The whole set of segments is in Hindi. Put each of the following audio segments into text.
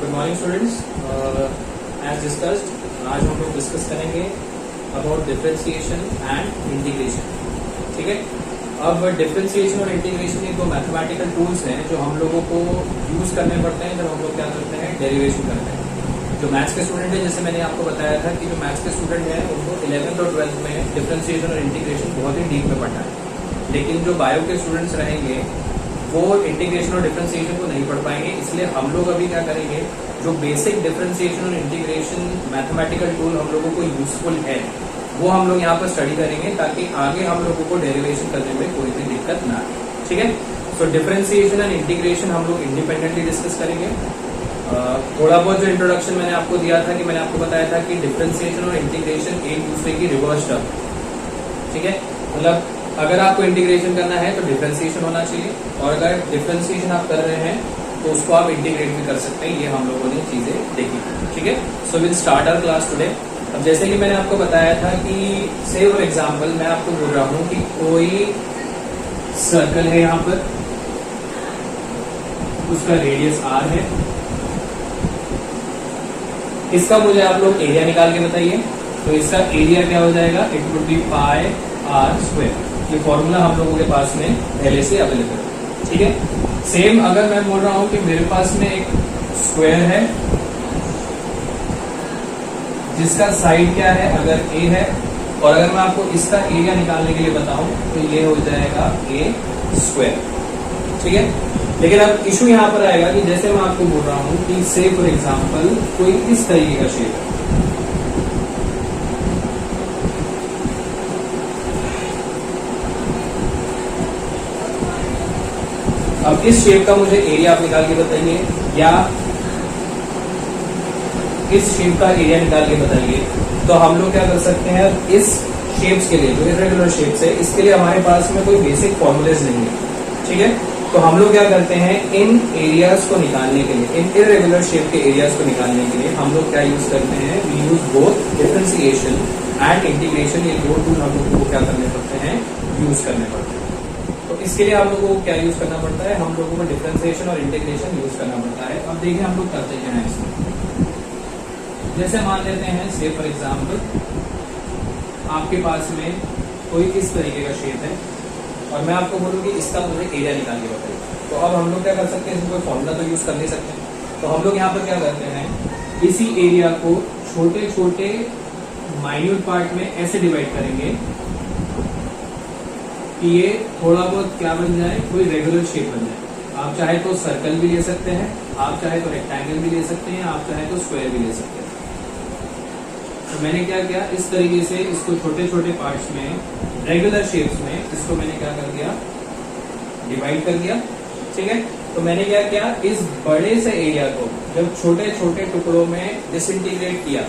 Good morning students. As discussed, आज हम लोग डिस्कस करेंगे अबाउट डिफरेंशिएशन एंड इंटीग्रेशन। ठीक है, अब डिफरेंशिएशन और इंटीग्रेशन ये दो मैथमेटिकल टूल्स हैं जो हम लोगों को यूज करने पड़ते हैं जब हम लोग क्या करते हैं, डेरिवेशन करते हैं। जो मैथ्स के स्टूडेंट है, जैसे मैंने आपको बताया था कि जो मैथ्स के स्टूडेंट हैं उनको 11th और 12th में डिफरेंशिएशन और इंटीग्रेशन बहुत ही डीप में पढ़ना है, लेकिन जो बायो के स्टूडेंट्स रहेंगे वो इंटीग्रेशन और डिफरेंशिएशन को नहीं पढ़ पाएंगे। इसलिए हम लोग अभी क्या करेंगे, जो बेसिक डिफरेंशिएशन और इंटीग्रेशन मैथमेटिकल टूल हम लोगों को यूजफुल है वो हम लोग यहाँ पर स्टडी करेंगे, ताकि आगे हम लोगों को डेरिवेशन करने में कोई भी दिक्कत ना आए। ठीक है, सो डिफरेंशिएशन एंड इंटीग्रेशन हम लोग इंडिपेंडेंटली डिस्कस करेंगे। थोड़ा बहुत जो इंट्रोडक्शन मैंने आपको दिया था कि मैंने आपको बताया था कि डिफरेंशिएशन और इंटीग्रेशन एक दूसरे की रिवर्स टर्म। ठीक है, मतलब अगर आपको इंटीग्रेशन करना है तो डिफरेंशिएशन होना चाहिए, और अगर डिफरेंशिएशन आप कर रहे हैं तो उसको आप इंटीग्रेट भी कर सकते हैं। ये हम लोगों ने चीजें देखी। ठीक है, so will start our class today. अब जैसे कि मैंने आपको बताया था कि से फॉर एग्जांपल मैं आपको बोल रहा हूं कि कोई सर्कल है, यहाँ पर उसका रेडियस r है, इसका मुझे आप लोग एरिया निकाल के बताइए। तो इसका एरिया क्या हो जाएगा, it would be pi R square. ये फॉर्मूला हम लोगों के पास में पहले से अवेलेबल है। ठीक है, सेम अगर मैं बोल रहा हूं कि मेरे पास में एक स्क्वायर है जिसका साइड क्या है, अगर a है, और अगर मैं आपको इसका एरिया निकालने के लिए बताऊं तो ये हो जाएगा a स्क्वायर। ठीक है, लेकिन अब इशू यहां पर आएगा कि जैसे मैं आपको बोल रहा हूं कि से फॉर एग्जांपल कोई इस तरीके का शेप है, अब इस शेप का मुझे एरिया आप निकाल के बताइए, या इस शेप का एरिया निकाल के बताइए। तो हम लोग क्या कर सकते हैं, इस शेप्स के लिए, जो इरेगुलर शेप्स है, इसके लिए हमारे पास में कोई बेसिक फॉर्मूलेज नहीं है। ठीक है, तो हम लोग क्या करते हैं, इन एरियाज को निकालने के लिए, इन इरेगुलर शेप के एरियाज को निकालने के लिए हम लोग क्या यूज करते हैं, we use both differentiation and integration. ये दो टूल हम लोगों को क्या करने पड़ते हैं, यूज करने पड़ते हैं। तो इसके लिए हम लोगों को क्या यूज करना पड़ता है, हम लोगों को डिफरेंशिएशन और इंटीग्रेशन यूज करना पड़ता है। अब देखिए हम लोग करते क्या है इसमें। जैसे मान लेते हैं से फॉर एग्जाम्पल आपके पास में कोई इस तरीके का शेप है और मैं आपको बोलूँ कि इसका मुझे एरिया निकाल के बताइए। तो अब हम लोग क्या कर सकते हैं, इसमें कोई फॉर्मूला तो यूज कर नहीं सकते। तो हम लोग यहाँ पर क्या करते हैं, इसी एरिया को छोटे छोटे माइन्यूट पार्ट में ऐसे डिवाइड करेंगे कि ये थोड़ा बहुत क्या बन जाए, कोई रेगुलर शेप बन जाए। आप चाहे तो सर्कल भी ले सकते हैं, आप चाहे तो रेक्टेंगल भी ले सकते हैं, आप चाहे तो स्क्वायर भी ले सकते हैं। तो मैंने क्या किया, इस तरीके से इसको छोटे छोटे पार्ट्स में, रेगुलर शेप्स में इसको मैंने क्या कर दिया, डिवाइड कर दिया। ठीक है, तो मैंने क्या किया, इस बड़े से एरिया को जब छोटे छोटे टुकड़ों में डिसइंटीग्रेट किया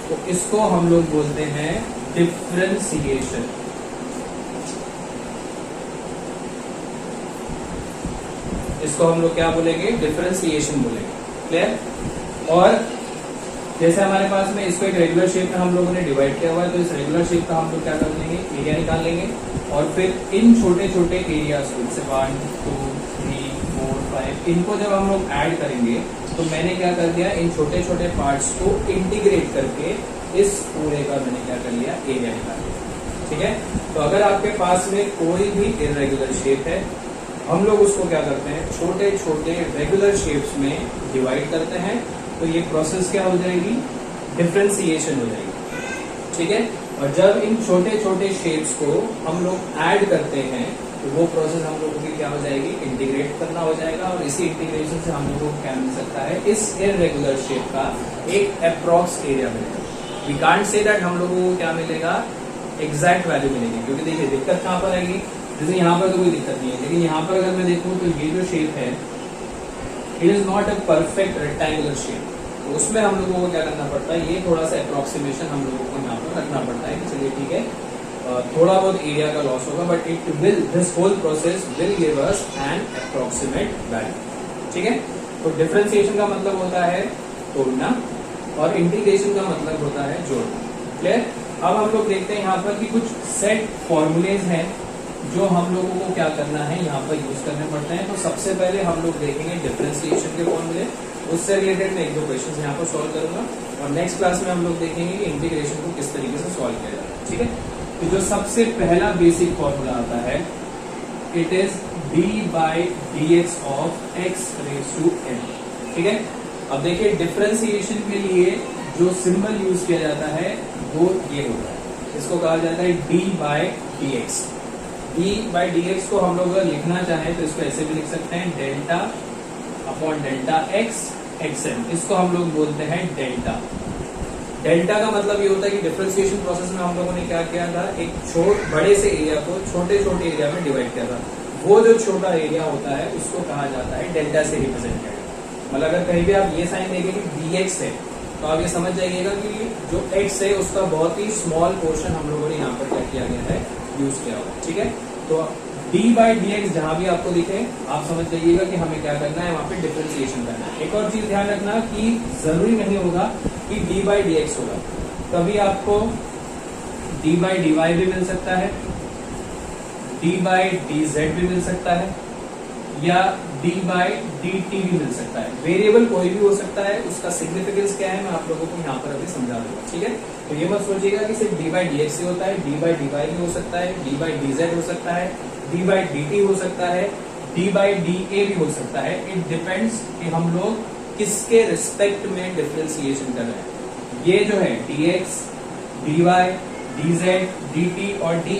तो इसको हम लोग बोलते हैं डिफरेंशिएशन। इसको हम लोग क्या बोलेंगे, डिफरेंशिएशन बोलेंगे। क्लियर। और जैसे हमारे पास में इसको एक रेगुलर शेप में हम लोगों ने डिवाइड किया हुआ है, तो इस रेगुलर शेप का हम लोग क्या कर लेंगे, एरिया निकाल लेंगे, और फिर इन छोटे छोटे एरियाज को, जैसे 1 2 3 4 5, इनको जब हम लोग ऐड करेंगे तो मैंने क्या कर दिया, इन छोटे छोटे पार्ट्स को इंटीग्रेट करके इस पूरे का मैंने क्या कर लिया, एरिया निकाल लिया। ठीक है, तो अगर आपके पास में कोई भी इरेगुलर शेप है, हम लोग उसको क्या करते हैं, छोटे छोटे रेगुलर शेप्स में डिवाइड करते हैं, तो ये प्रोसेस क्या हो जाएगी, डिफरेंशिएशन हो जाएगी। ठीक है, और जब इन छोटे छोटे शेप्स को हम लोग ऐड करते हैं तो वो प्रोसेस हम लोगों की क्या हो जाएगी, इंटीग्रेट करना हो जाएगा, और इसी इंटीग्रेशन से हम लोगों को क्या मिल सकता है, इस इरेगुलर शेप का एक अप्रॉक्स एरिया मिलेगा। वी कांट से दैट हम लोगों को क्या मिलेगा, एग्जैक्ट वैल्यू मिलेगी, क्योंकि देखिए दिक्कत कहाँ पर आएगी, जैसे यहाँ पर तो कोई दिक्कत नहीं है, लेकिन यहाँ पर अगर मैं देखूँ तो ये जो शेप है, it is not a perfect rectangular shape, तो उसमें हम लोगों को क्या करना पड़ता है, ये थोड़ा सा अप्रोक्सीमेशन हम लोगों को यहाँ पर रखना पड़ता है। चलिए ठीक है, थोड़ा बहुत एरिया का लॉस होगा, but it will, this whole process will give us an approximate value. ठीक है, तो डिफरेंशिएशन का मतलब होता है तोड़ना, और इंटीग्रेशन का मतलब होता है जोड़ना। क्लियर। अब हम लोग देखते हैं यहाँ पर कि कुछ सेट फॉर्मूलेज हैं जो हम लोगों को क्या करना है, यहाँ पर यूज करने पड़ते हैं। तो सबसे पहले हम लोग देखेंगे डिफरेंशिएशन के फॉर्मूले, उससे रिलेटेड मैं 1-2 क्वेश्चन यहाँ पर सॉल्व करूंगा और नेक्स्ट क्लास में हम लोग देखेंगे कि इंटीग्रेशन को किस तरीके से सॉल्व किया जाता है। ठीक है, तो जो सबसे पहला बेसिक फॉर्मूला आता है it is d/dx of x raise to n। ठीक है, अब देखिए डिफरेंशिएशन के लिए जो सिंबल यूज किया जाता है वो ये होता है, इसको कहा जाता है d/dx। d/dx को हम लोग अगर लिखना चाहें तो इसको ऐसे भी लिख सकते हैं delta upon delta x xn, इसको हम लोग बोलते हैं डेल्टा। डेल्टा का मतलब ये होता है कि डिफरेंशिएशन प्रोसेस में हम लोगों ने क्या किया था, एक बड़े से एरिया को छोटे छोटे एरिया में डिवाइड किया था। वो जो छोटा एरिया होता है उसको कहा जाता है डेल्टा से रिप्रेजेंट किया जाता है। मतलब अगर कहीं भी आप ये साइन देखें कि dx है तो आप ये समझ जाइएगा कि जो x है उसका बहुत ही स्मॉल पोर्शन हम लोगों ने यहाँ पर क्या किया गया है, यूज किया हुआ। ठीक है, तो d/dx जहां भी आपको दिखे आप समझ जाइएगा कि हमें क्या करना है, वहां पे डिफरेंशिएशन करना है। एक और चीज ध्यान रखना कि जरूरी नहीं होगा कि d/dx होगा, कभी आपको d/dy भी मिल सकता है, d/dz भी मिल सकता है या d/dt भी मिल सकता है। वेरिएबल कोई भी हो सकता है, उसका सिग्निफिकेंस क्या है मैं आप लोगों को यहाँ पर अभी समझा दूंगा। ठीक है, तो ये मत सोचिएगा कि सिर्फ d/dx से होता है, d/dy भी हो सकता है, d/dz हो सकता है, d/dt हो सकता है, d/da भी हो सकता है। इट डिपेंड्स कि हम लोग किसके रिस्पेक्ट में डिफरेंशिएशन कर रहे हैं। ये जो है dx, dy, dz, dt और da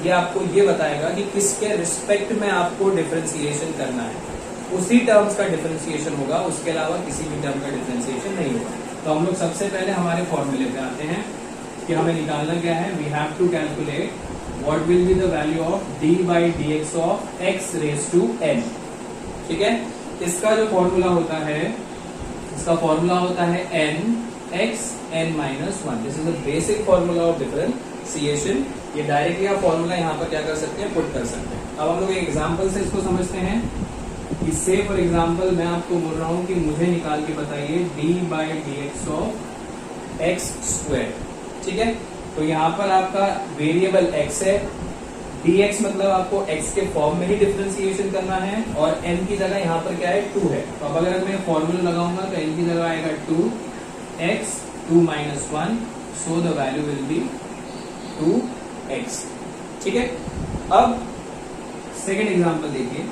ये आपको ये बताएगा कि किसके रिस्पेक्ट में आपको डिफरेंशिएशन करना है। उसी टर्म्स का डिफरेंशिएशन होगा, उसके अलावा किसी भी टर्म का डिफरेंशिएशन नहीं होगा। तो हम लोग सबसे पहले हमारे फॉर्मूले पे आते हैं कि हमें निकालना क्या है। We have to calculate what will be the value of d/dx of x raise to n। ठीक है, इसका जो फॉर्मूला होता है, इसका फॉर्मूला होता है n x n-1। This is the basic formula of differentiation. ये डायरेक्टली आप फॉर्मूला यहाँ पर क्या कर सकते हैं, पुट कर सकते हैं। अब हम लोग एक एग्जांपल से इसको समझते हैं। इससे फॉर एग्जांपल मैं आपको बोल रहा हूँ कि मुझे निकाल के बताइए d/dx ऑफ x स्क्वायर। ठीक है, तो यहाँ पर आपका वेरिएबल x है, dx मतलब आपको x के फॉर्म में ही डिफरेंशिएशन करना है और n की जगह यहाँ पर क्या है, 2 है। तो अब अगर मैं फॉर्मूला लगाऊंगा तो n की जगह आएगा 2x 2-1, so the value will be 2x। ठीक है, अब सेकेंड एग्जांपल देखिए।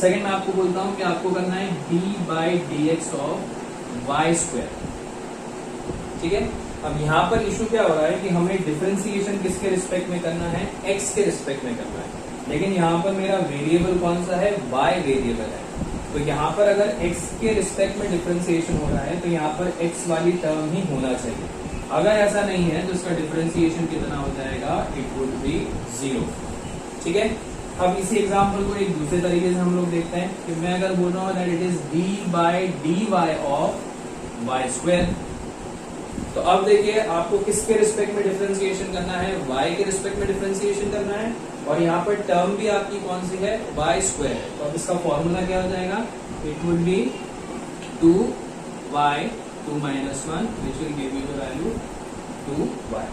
सेकेंड मैं आपको बोलता हूं कि आपको करना है d/dx ऑफ y स्क्वायर। ठीक है, अब यहाँ पर इशू क्या हो रहा है कि हमें डिफरेंशिएशन किसके रिस्पेक्ट में करना है, x के रिस्पेक्ट में करना है। लेकिन यहाँ पर मेरा वेरिएबल कौन सा है, y वेरिएबल है। तो यहाँ पर अगर x के रिस्पेक्ट में डिफरेंशिएशन हो रहा है तो यहाँ पर x वाली टर्म ही होना चाहिए। अगर ऐसा नहीं है तो इसका डिफरेंशिएशन कितना हो जाएगा, इट वुड बी 0। ठीक है, अब इसी एग्जांपल को एक दूसरे तरीके से हम लोग देखते हैं कि मैं अगर बोल रहा हूँ that it is d/dy of y square. तो अब देखिए आपको किसके रिस्पेक्ट में डिफरेंशिएशन करना है, y के रिस्पेक्ट में डिफरेंशिएशन करना है और यहाँ पर टर्म भी आपकी कौन सी है, y स्क्वायर है। तो अब इसका फॉर्मूला क्या हो जाएगा, it would B 2y 2-1 which will give you the value 2y।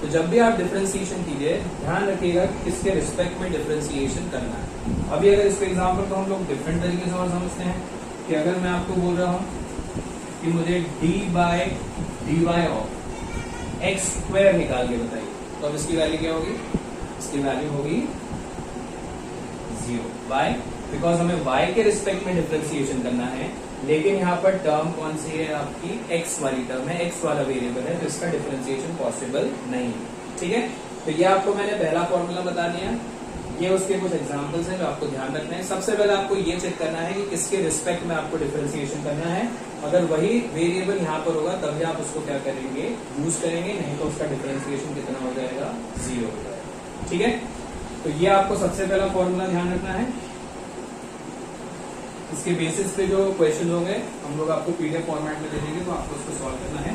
तो जब भी आप डिफरेंशिएशन कीजिए ध्यान रखिएगा कि किसके रिस्पेक्ट में डिफरेंशिएशन करना है। अभी अगर इसको एग्जाम्पल को हम लोग डिफरेंट तरीके से और समझते हैं कि अगर मैं आपको बोल रहा हूँ कि मुझे d/dy ऑफ x स्क्वायर निकाल के बताइए, तो अब इसकी वैल्यू क्या होगी, इसकी वैल्यू होगी 0। वाई, बिकॉज हमें y के रिस्पेक्ट में डिफरेंशिएशन करना है, लेकिन यहाँ पर टर्म कौन सी है आपकी, x वाली टर्म है, x वाला वेरिएबल है, तो इसका डिफरेंशिएशन पॉसिबल नहीं है। ठीक है, तो ये आपको मैंने पहला फॉर्मूला बता दिया। ये उसके कुछ एग्जांपल्स हैं जो आपको ध्यान रखना है। सबसे पहले आपको ये चेक करना है कि किसके रिस्पेक्ट में आपको डिफरेंशिएशन करना है। अगर वही वेरिएबल यहाँ पर होगा तभी आप उसको क्या करेंगे, यूज करेंगे, नहीं तो उसका डिफरेंशिएशन कितना हो जाएगा, 0 हो जाएगा। ठीक है, तो ये आपको सबसे पहला फॉर्मूला ध्यान रखना है। इसके बेसिस पे जो क्वेश्चन होंगे हम लोग आपको PDF फॉर्मेट में दे देंगे, तो आपको उसको सॉल्व करना है।